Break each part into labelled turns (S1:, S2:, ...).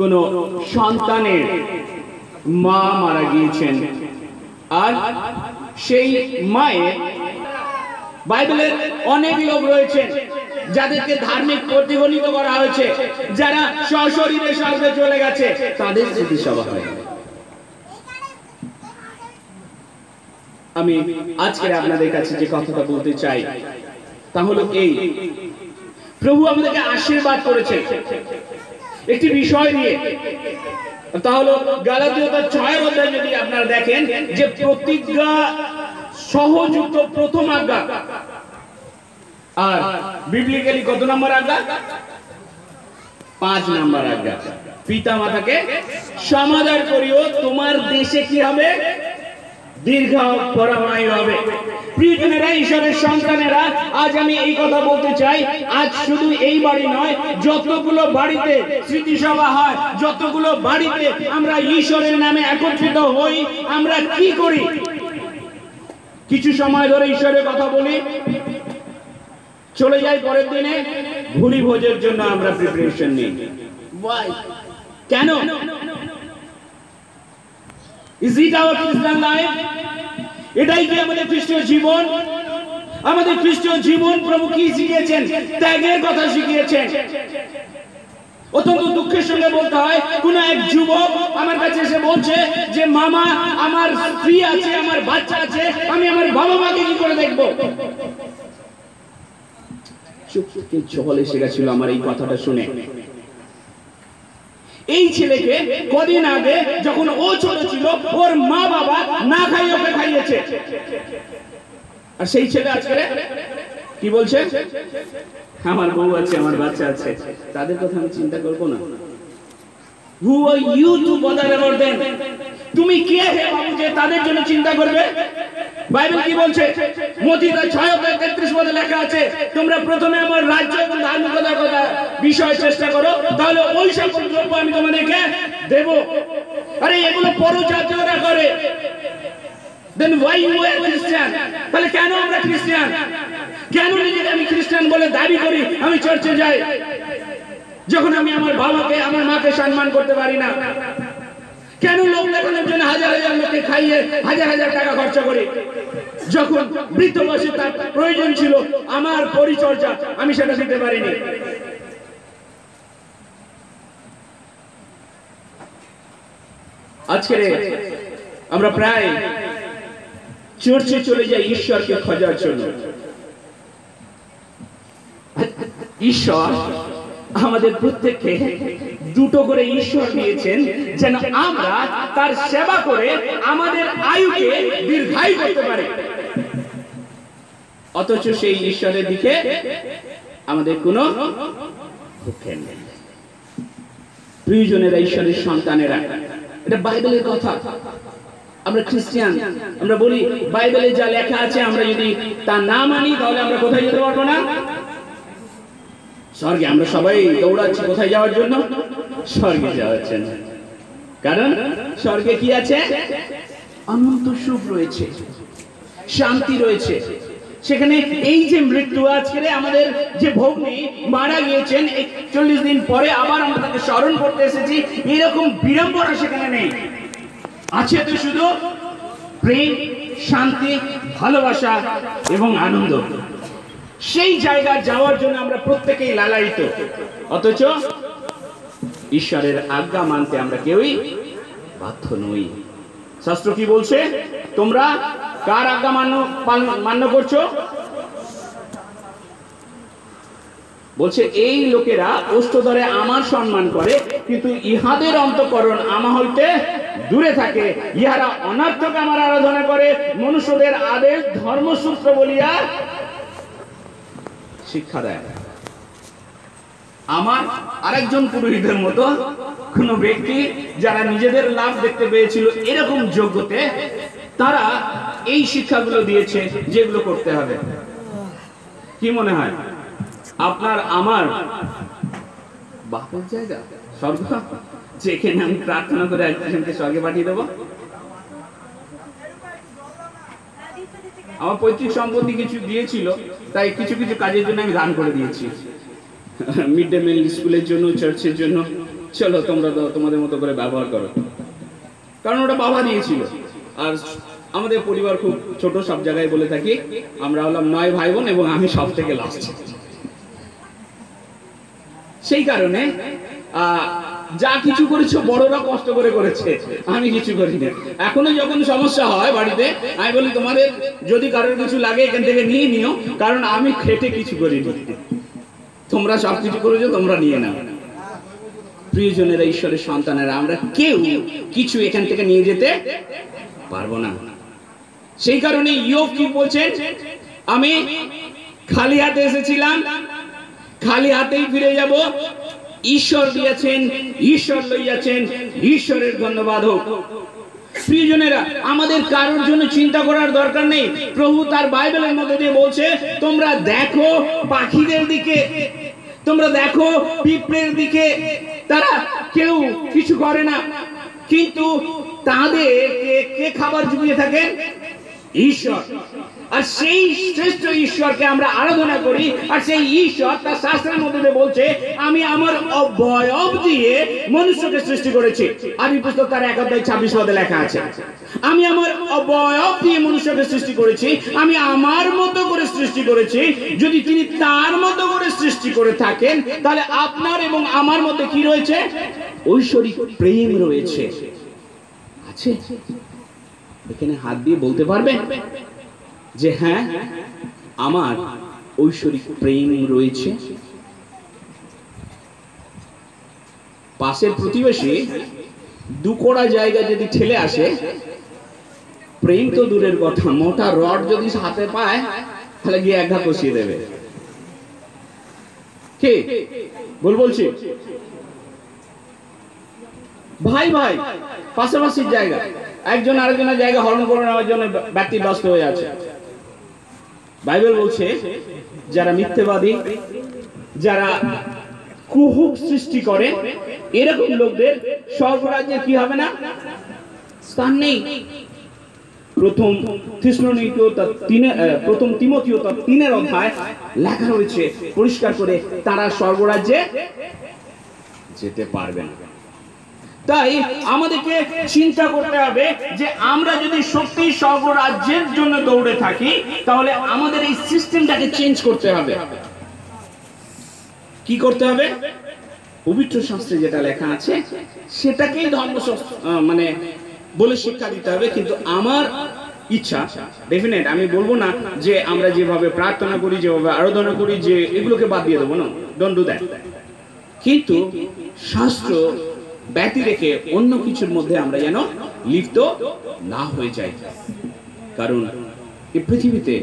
S1: কোন সন্তানের মা মারা গিয়েছেন, আর সেই মায়ের বাইবেলের অনেক লোক রয়েছেন যাদেরকে ধার্মিক প্রতিগণিত করা হয়েছে, যারা সশরীরে স্বর্গে চলে গেছে, তাদের স্মৃতিসভা হয়। আমি আজকে আপনাদের কাছে যে কথাটা বলতে চাই তা হলো এই, প্রভু আমাদেরকে আশীর্বাদ করেছে একটি বিষয় দিয়ে, তা হলো গালাতীয় 6 অধ্যায় যদি আপনারা দেখেন যে প্রতিজ্ঞা সহযুক্ত প্রথম আজ্ঞা, আর বিবলিক্যালি কত নম্বর আজ্ঞা? 5 নম্বর আজ্ঞা। পিতা মাতাকে সমাদর করিও, তোমার দেশে কি হবে? দীর্ঘ পরাময় হবে। প্রিয়জনেরা, ঈশ্বরের সন্তানেরা, আজ আমি এই কথা বলতে চাই, আজ শুধু এই বাড়ি নয়, যতগুলো বাড়িতে স্মৃতিসভা হয়, যতগুলো বাড়িতে আমরা ঈশ্বরের নামে একত্রিত হই, আমরা কি করি? কিছু সময় ধরে ঈশ্বরের কথা বলি, চলে যাই পরের দিনে ভুরি ভোজের জন্য আমরা প্রিপারেশন নিই। কেন? Is it our Christian life? এটাই কি আমাদের খ্রিস্টীয় জীবন? আমাদের খ্রিস্টীয় জীবন প্রভু কি শিখিয়েছেন? ত্যাগের কথা শিখিয়েছেন। অত্যন্ত দুঃখের সঙ্গে বলতে হয়, কোন এক যুবক আমার কাছে এসে বলছে যে মামা, আমার স্ত্রী আছে, আমার বাচ্চা আছে, আমি আমার বাবা মাকে কি করে দেখবো? চোখে জল এসে গেছিল আমার এই কথাটা শুনে। এই ছেলেকে কদিন আগে যখন ও ছোট ছিল, ওর মা বাবা না খাইয়ে ওকে খাইয়েছে, আর সেই ছেলে আজকে কি বলছে? আমার বউ আছে, আমার বাচ্চা আছে, তাদের কথা আমি চিন্তা করবো না। Who are you to bother about them? তুমি কে হে বাবু যে তাদের জন্য চিন্তা করবে? বাইবেল কি বলছে? মথিতা 6:33 পদে লেখা আছে, তোমরা প্রথমে আমার রাজ্য এবং ধার্মিকতার কথা বিষয় চেষ্টা করো, তাহলে ওই সকল দ্রব্য আমি তোমাদেরকে দেব। আরে এগুলো পরজাতীয়রা করে। Then why you are Christian? তাহলে কেন আমরা খ্রিস্টান? কেন নিজেকে আমি খ্রিস্টান বলে দাবি করি? আমি চার্চে যাই, যখন আমি আমার বাবাকে, আমার মাকে সম্মান করতে পারি না? কেন লোক দেখানোর জন্য হাজার হাজার লোককে খাইয়ে হাজার হাজার টাকা খরচ করি, যখন বৃদ্ধ বয়সে তার প্রয়োজন ছিল আমার পরিচর্যা, আমি সেটা দিতে পারিনি? আজকে আমরা প্রায় চার্চে চলে যাই ঈশ্বরকে খোঁজার জন্য। ঈশ্বর আমাদের প্রত্যেককে দুটো করে ঈশ্বর দিয়েছেন, যেন আমরা তার সেবা করে আমাদের আয়ুকে দীর্ঘায়ু করতে পারি। অথচ সেই ঈশ্বরের দিকে আমাদের কোনো ভূক্ষেপ নেই। প্রিয়জনেরা, ঈশ্বরের সন্তানেরা, এটা বাইবেলের কথা। আমরা খ্রিস্টান, আমরা বলি বাইবেলে যা লেখা আছে আমরা যদি তা না মানি, তাহলে আমরা কোথায় যেতে পারবো না? স্বর্গে। আমরা সবাই দৌড়াচ্ছি কোথায় যাওয়ার জন্য? স্বর্গে যাওয়ার জন্য। কারণ স্বর্গে কি আছে? অনন্ত সুখ রয়েছে, শান্তি রয়েছে। সেখানে এই যে মৃত্যু, আজকে আমাদের যে ভগ্নী মারা গিয়েছেন, 41 দিন পরে আবার আমরা তাকে স্মরণ করতে এসেছি, এরকম বিড়ম্বনা সেখানে নেই। আছে তো শুধু প্রেম, শান্তি, ভালোবাসা এবং আনন্দ। সেই জায়গায় যাওয়ার জন্য আমরা প্রত্যেকেই লালায়িত, অথচ ঈশ্বরের আজ্ঞা মানতে আমরা কেউই বাধ্য নই। শাস্ত্র কি বলছে? তোমরা কার আজ্ঞা মান্য করছো? বলছে এই লোকেরা ওষ্ঠধরে আমার সম্মান করে, কিন্তু ইহাদের অন্তঃকরণ আমা হইতে দূরে থাকে। ইহারা অনর্থক আমার আরাধনা করে, মনুষ্যদের আদেশ ধর্মসূত্র বলিয়া শিক্ষা দেয়। আমার আরেকজন পুরোহিতের মতো কোন ব্যক্তি যারা নিজেদের লাভ দেখতে পেয়েছিল এরকম যোগ্যতে, তারা এই শিক্ষাগুলো দিয়েছে যেগুলো করতে হবে। কি মনে হয় আপনার আমার বাপের জায়গা স্বর্গ, যেখানে আমি প্রার্থনা করে একজনকে স্বর্গে পাঠিয়ে দেবো? আমার পৈতৃক সম্পত্তি কিছু দিয়েছিল, তাই কিছু কিছু কাজের জন্য আমি দান করে দিয়েছি। মিড ডে মিল স্কুলের জন্য, চার্চের জন্য, চলো তোমরা তোমাদের মতো করে ব্যবহার করো, কারণ ওটা বাবা দিয়েছিল। আর আমাদের পরিবার খুব ছোট, সব জায়গায় বলে থাকি আমরা হলাম 9 ভাই বোন এবং আমি সব থেকে লাস্ট। সেই কারণে যা কিছু করেছো বড়রা কষ্ট করে করেছে, আমি কিছু করিনি। এখনো যখন সমস্যা হয় বাড়িতে, আমি বলি তোমাদের যদি কারোর কিছু লাগে এখান থেকে নিয়ে নিও, কারণ আমি খেটে কিছু করিনি, তোমরা সব কিছু করেছো, তোমরা নিয়ে নাও। প্রিয়জনেরা, ঈশ্বরের সন্তানেরা, আমরা কেউ কিছু এখান থেকে নিয়ে যেতে পারবো না। সেই কারণে ইয়োব কি বলছেন, আমি খালি হাতে এসেছিলাম, খালি হাতেই ফিরে যাব। ঈশ্বর দিয়েছেন, ঈশ্বর লইয়াছেন, ঈশ্বরের ধন্যবাদ হোক। প্রিয়জনেরা, আমাদের কারোর জন্য চিন্তা করার দরকার নেই। প্রভু তার বাইবেলের মধ্যে দিয়ে বলছে, তোমরা দেখো পাখিদের দিকে, তোমরা দেখো পিঁপড়ের দিকে, তারা কেউ কিছু করে না, কিন্তু তাদেরকে কে খাবার জুগিয়ে থাকেন? ঈশ্বর। আর সেই শ্রেষ্ঠ ঈশ্বরকে আমরা আরাধনা করি। আর সেই ঈশ্বর তার শাস্ত্রের মধ্যে বলছে, আমি আমার অবয়ব দিয়ে মনুষ্যকে সৃষ্টি করেছি। আদি পুস্তক তার 1:26 পদে লেখা আছে, আমি আমার অবয়ব দিয়ে মনুষ্যকে সৃষ্টি করেছি, আমি আমার মতো করে সৃষ্টি করেছি। যদি তিনি তার মতো করে সৃষ্টি করে থাকেন, তাহলে আপনার এবং আমার মধ্যে কি রয়েছে? ঐশ্বরিক প্রেম রয়েছে। আছে? এখানে হাত দিয়ে বলতে পারবেন যে হ্যাঁ, আমার ঐশ্বরিক প্রেম রয়েছে? পাশের প্রতিবেশী 2 কোড়া জায়গা যদি ঠেলে আসে, প্রেম তো দূরের কথা, মোটা রড যদি হাতে পায় তাহলে গিয়ে এক ঘা কষিয়ে দেবে। কে বলছি? ভাই ভাই পাশাপাশির জায়গা, একজন আরেকজনের জায়গা হরণ করে নেওয়ার জন্য ব্যতিব্যস্ত হয়ে আছে। বাইবেল বলছে, যারা মিথ্যাবাদী, যারা কুহুক সৃষ্টি করে, এরকম লোকদের স্বর্গরাজ্যে কি হবে না? স্থান নেই। প্রথম তিমথিও 3 অধ্যায় লেখা রয়েছে পরিষ্কার করে, তারা স্বর্গরাজ্যে যেতে পারবে না। তাই আমাদেরকে চিন্তা করতে হবে যে আমরা যদি সত্যি স্বর্গরাজ্যের জন্য দৌড়ে থাকি, তাহলে আমাদের এই সিস্টেমটাকে চেঞ্জ করতে হবে। কি করতে হবে? পবিত্র শাস্ত্রে যেটা লেখা আছে সেটাকেই ধর্মশাস্ত্র মানে বলে শিক্ষা দিতে হবে। কিন্তু আমার ইচ্ছা ডেফিনেট, আমি বলবো না যে আমরা যেভাবে প্রার্থনা করি, যেভাবে আরাধনা করি, যে এগুলোকে বাদ দিয়ে দেবো, না, ডোন্ট ডু দ্যাট। কিন্তু শাস্ত্র ব্যতি রেখে অন্য কিছুর মধ্যে আমরা যেন লিপ্ত না হয়ে যাই। কারণ এই পৃথিবীতে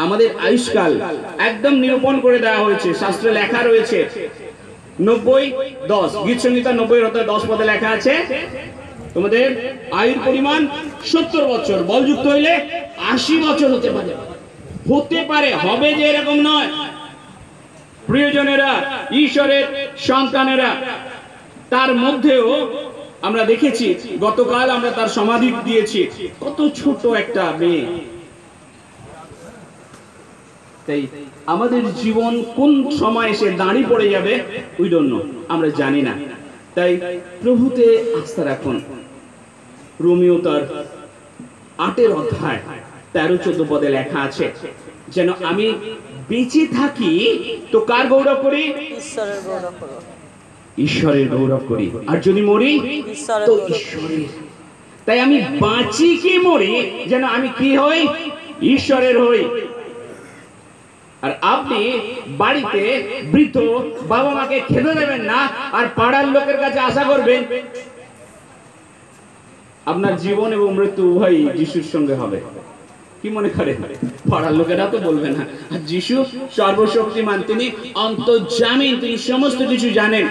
S1: আমাদের আয়ুষ্কাল একদম নিরূপণ করে দেওয়া হয়েছে। শাস্ত্রে লেখা রয়েছে 90-10, গীত সংহিতা 90-10 পদে লেখা আছে, তোমাদের আয়ুর পরিমাণ 70 বছর, বলযুক্ত হইলে 80 বছর হতে পারে। হবে যে এরকম নয়। প্রিয়জনেরা, ঈশ্বরের সন্তানেরা, তার মধ্যেও আমরা দেখেছি, গতকাল আমরা তার সমাধি দিয়েছি, কত ছোট একটা মেয়ে। তাই আমাদের জীবন কোন সময় এসে দাঁড়িয়ে পড়ে যাবে উই ডোন্ট নো, আমরা জানি না। তাই প্রভুতে আস্থা রাখুন। রোমিও তার 8 অধ্যায় 13-14 পদে লেখা আছে, যেন আমি বেঁচে থাকি তো কার গৌরব করি? ঈশ্বরের গৌরব করি। আর যদি মরি তো ঈশ্বরের। তাই আমি বাঁচি কি মরি, যেন আমি কি হই? ঈশ্বরের হই। আর আপনি বাড়িতে বৃদ্ধ বাবা মাকে খেতে দেবেন না, আর পাড়ার লোকের কাছে আশা করবেন আপনার জীবন এবং মৃত্যু উভয়ই যিশুর সঙ্গে হবে। কি মনে করেন? পাড়ার লোকেরা তো বলবে না। আর যিশু সর্বশক্তিমান, তিনি অন্তর্যামী, তিনি সমস্ত কিছু জানেন।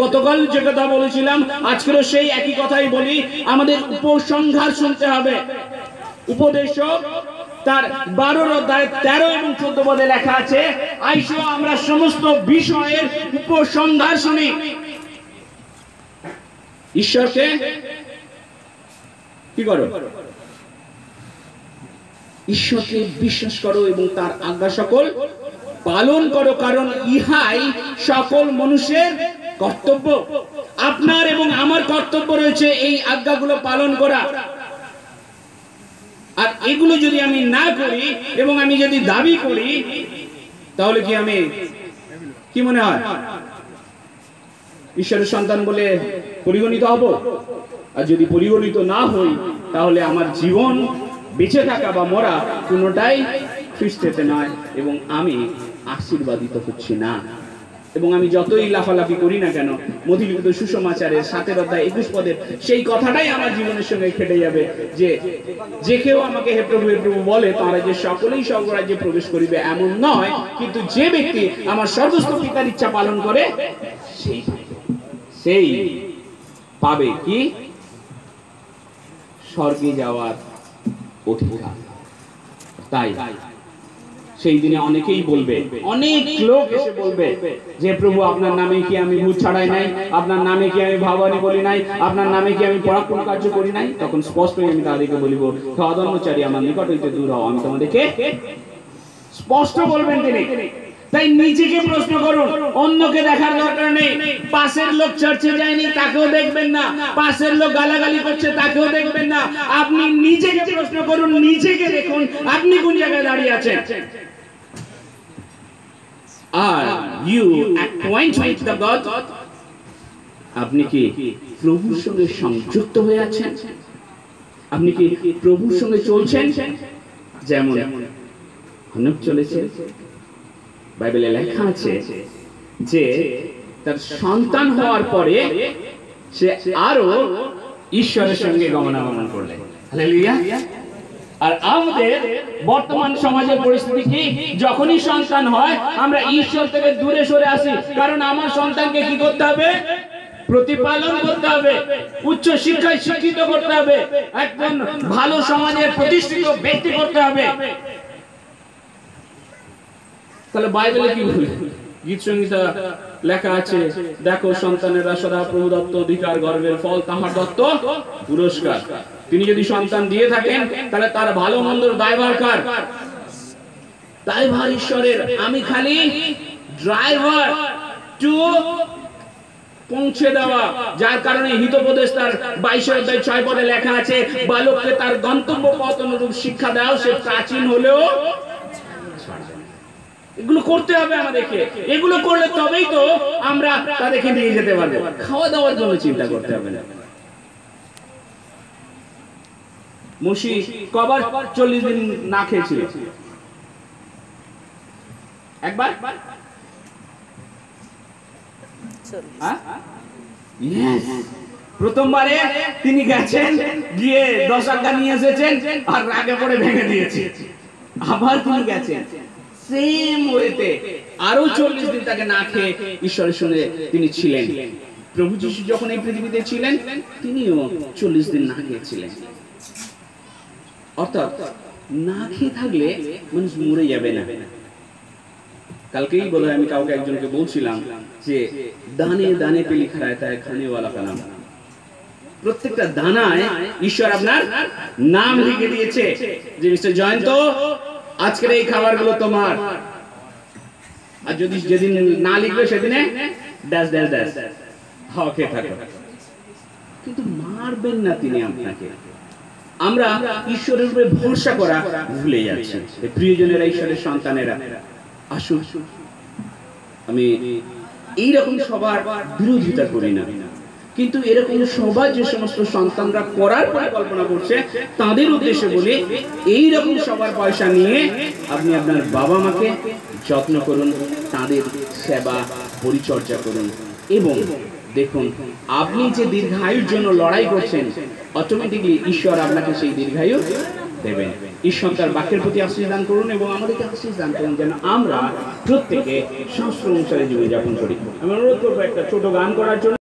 S1: গতকাল যে কথা বলেছিলাম, আজকেরও সেই একই কথাই বলি, আমাদের উপসংহার শুনতে হবে। উপদেশক তার 12 অধ্যায় 13 এবং 14 পদে লেখা আছে, আইসো আমরা সমস্ত বিষয়ের উপসংহার শুনি। ঈশ্বরকে কি করো? ঈশ্বরকে বিশ্বাস করো এবং তার আজ্ঞা সকল পালন করো, কারণ ইহাই সকল মানুষের কর্তব্য। আপনার এবং আমার কর্তব্য রয়েছে এই আজ্ঞাগুলো পালন করা। আর এগুলো যদি আমি না করি এবং আমি যদি দাবি করি, তাহলে কি আমি, কি মনে হয়, ঈশ্বরের সন্তান বলে পরিগণিত হব? আর যদি পরিগণিত না হই, তাহলে আমার জীবন, বেঁচে থাকা বা মরা, কোনোটাই খ্রিস্টেতে নয়, এবং আমি আশীর্বাদিত হচ্ছি না। এবং আমি যতই লাফালাফি করি না কেন, মথিলিখিত সুসমাচারের 7 অধ্যায় 21 পদের সেই কথাটাই আমার জীবনের সঙ্গে খেটে যাবে, যে যে কেউ আমাকে হে প্রভু বলে, তারা যে সকলেই স্বর্গরাজ্যে প্রবেশ করিবে এমন নয়, কিন্তু যে ব্যক্তি আমার সর্বস্ব পিতার ইচ্ছা পালন করে সেই পাবে কি? স্বর্গে যাওয়ার অধিকার। তাই সেই দিনে অনেকেই বলবে, অনেক লোক এসে বলবে যে প্রভু আপনার নামে কি আমি ভূত ছাড়াই নাই, আপনার নামে কি আমি ভাবানী বলি নাই, আপনার নামে কি আমি পরাক্রম কার্য করি নাই? তখন স্পষ্টই আমি তাদেরকে বলিব, অধর্মচারী আমার নিকট হইতে দূর হও, আমি তোমাদেরকে, স্পষ্ট বলবেন তিনি। তাই নিজেকে প্রশ্ন করুন, অন্যকে দেখার দরকার নেই। পাশের লোক চার্চে যায়নি, তাকেও দেখবেন না। পাশের লোক গালাগালি করছে, তাকেও দেখবেন না। আপনি নিজেকে প্রশ্ন করুন, নিজেকে দেখুন আপনি কোন জায়গায় দাঁড়িয়ে আছেন। Are you acquainted with the God, আপনি কি প্রভুর সঙ্গে সংযুক্ত হয়ে আছেন? আপনি কি প্রভুর সঙ্গে চলছেন? যেমন হনক চলেছে। বাইবেলে লেখা আছে যে তার সন্তান হওয়ার পরে সে আরো ঈশ্বরের সঙ্গে গমনাগমন করলেন। হালেলুয়া। আর আমাদের বর্তমান সমাজের পরিস্থিতি কি? যখনই সন্তান হয় আমরা ঈশ্বর থেকে দূরে সরে আসি, কারণ আমার সন্তানকে কি করতে হবে? প্রতিপালন করতে হবে, উচ্চ শিক্ষায় শিক্ষিত করতে হবে, একজন ভালো সমাজের প্রতিষ্ঠিত ব্যক্তি করতে হবে। তাহলে বাইবেলে কি বলে? গীত সংহিতা লেখা আছে, দেখো সন্তানেরা সদা প্রভু দত্ত অধিকার, গর্বের ফল তাহার দত্ত পুরস্কার। তিনি যদি সন্তান দিয়ে থাকেন, তাহলে তার ভালো মন্দর দায়ভার কার? দায়ভার ঈশ্বরের। আমি খালি ড্রাইভার টু পৌঁছে দেওয়া। যার কারণে হিতোপদেশ তার 22 অধ্যায় 6 পদে লেখা আছে, বালককে তার গন্তব্য পথ অনুরূপ শিক্ষা দাও, সে প্রাচীন হলেও। এগুলো করতে হবে আমাদেরকে। এগুলো করলে তবেই তো আমরা তাদেরকে নিয়ে যেতে পারবো। খাওয়া দাওয়ার জন্য চিন্তা করতে হবে না। মুশি কবার 40 দিন না খেয়েছিল? একবার? প্রথমবারে তিনি গেছেন, গিয়ে 10 আজ্ঞা নিয়ে এসেছেন, আর রাগে পড়ে ভেঙে দিয়েছে। আবার তিনি গেছেন সেম ওয়েতে, আরো 40 দিন তাকে না খেয়ে ঈশ্বরের সঙ্গে তিনি ছিলেন। প্রভু যিশু যখন এই পৃথিবীতে ছিলেন, তিনিও 40 দিন না খেয়েছিলেন। অর্থাৎ না খেয়ে থাকলে মানুষ মরে যাবে না। কালকেই বলে আমি কাউকে একজনকে বলছিলাম যে দানে দানে পে লিখা रहता है खाने वाला का नाम। প্রত্যেকটা দানায় ঈশ্বর আপনার নাম লিখে দিয়েছে, যে মিস্টার জয়ন্ত, আজকের এই খাবারগুলো তোমার। আর যদি যেদিন না লিখবে সেদিনে ড্যাশ ড্যাশ ড্যাশ খেয়ে থাকো। কিন্তু মারবেন না তিনি আপনাকে। আমরা ঈশ্বরের উপরে ভরসা করা ভুলে যাচ্ছি। প্রিয়জনেরা, ঈশ্বরের সন্তানেরা, আসুন, আমি এইরকম সবার বিরোধিতা করি না, কিন্তু এরকম সবার যে সমস্ত সন্তানরা করার পরিকল্পনা করছে তাদের উদ্দেশ্যে বলি, এইরকম সবার পয়সা নিয়ে আপনি আপনার বাবা মাকে যত্ন করুন, তাদের সেবা পরিচর্যা করুন, এবং দেখুন আপনি যে দীর্ঘায়ুর জন্য লড়াই করছেন, অটোমেটিকলি ঈশ্বর আপনাকে সেই দীর্ঘায়ু দেবেন। ঈশ্বর তার বাক্যের প্রতি আশীষ দান করুন এবং আমাদেরকে আশীষ দান করুন, যেন আমরা প্রত্যেকে শাস্ত্র অনুসারে জীবনযাপন করি। আমি অনুরোধ করবো একটা ছোট গান করার জন্য।